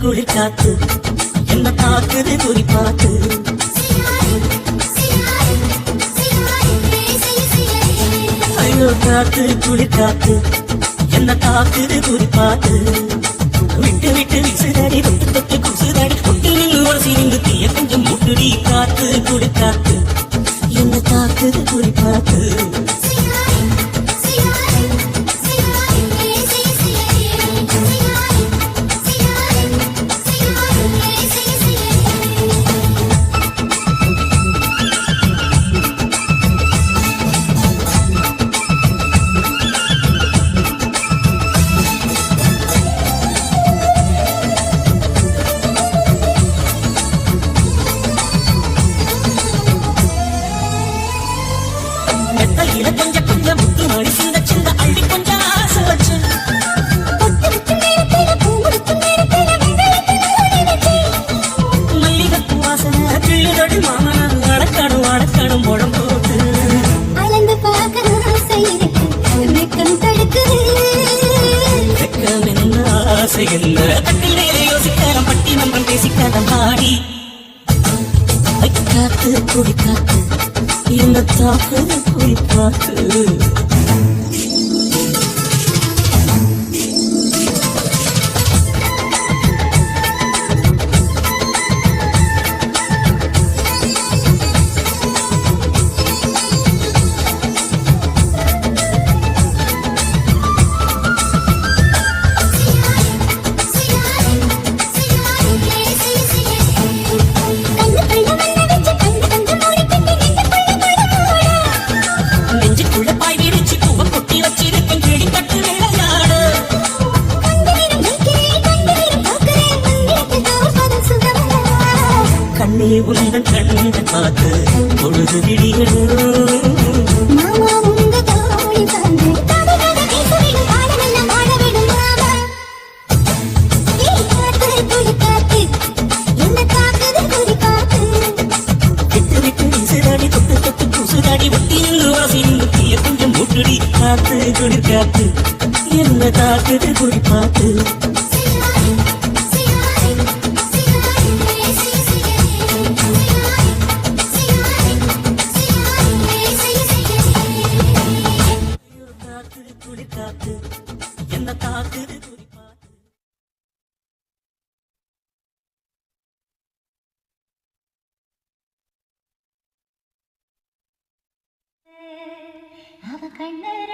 குளிர் காத்து என்ன தாக்குது குறி பார்த்து ஐயோ காத்து குளிர் காத்து என்ன தாக்குது குறி பார்த்து விட்டு விட்டு விசுதாடி தொட்டு தொட்டு குசுதாடி தொட்டு நின்று உரசி நின்று தீய கொஞ்சம் முட்டுடி காத்து குளிர் காத்து என்ன தாக்குது குறி பார்த்து கொஞ்சம் கொஞ்சம் முத்து மணி சிந்த சிந்த அள்ளி கொஞ்சம் ஆசை வச்சு மல்லிகைப்பூ வாசனை கிள்ளுதொடி மாமனார் அடக்காடும் அடக்காடும் முழம் போட்டு ஆசை என்ன கட்டிலே யோசிக்காரம் பட்டி நம்பன் பேசிக்காரம் பாடி காத்து குடி காத்து என்ன தாக்குது குறி பார்த்து உங்கள் கண்ணை பார்த்து பொழுது விடியணும் மாமா உங்க தோழி தந்து தடகட பாடமெல்லாம் பாடவிடும் மாமா ஏய் காத்து குளி காத்து என்ன காக்குது குளி காத்து விட்டு விட்டு விசுதாடி தொட்டு தொட்டு குசுதாடி ஒட்டி நின்று வாசி நின்று தீய கொஞ்சம் முட்டுடி காத்து குளிர் காத்து என்ன காக்குது குளி பார்த்து என்ன தாக்குது குறி பார்த்து அவ கண்ணர